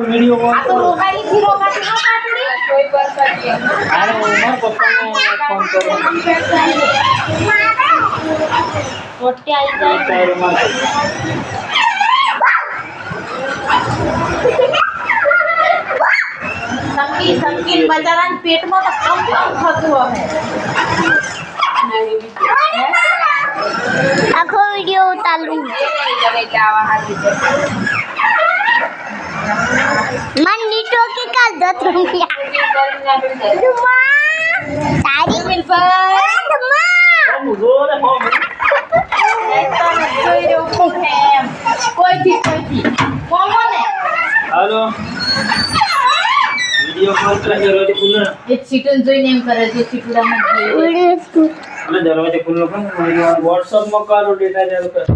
video call આ તો રોકાઈ થી રોકાતી નો કાટડી કોઈ પર કરીએ અરે મારા પપ્પાને ફોન કરો રોટી આવી જાય તારે માર સંગીત બજારાના પેટમાં તો કમ થતું હે આખો વિડિયો ઉતારું મન નીટો કે કાલ દત રૂપિયા સારી મિલ પર હું જોરે ફોન કોઈ થી કોમો ને હાલો વિડિયો કોલ કરે દરવાજો ખુલ્લો એક ચીટન જોઈને એમ કરે છે ચીટુડામાં જોઈ અને દરવાજો ખુલ્લો કર WhatsApp માં કરો ડેટા ચાલુ કર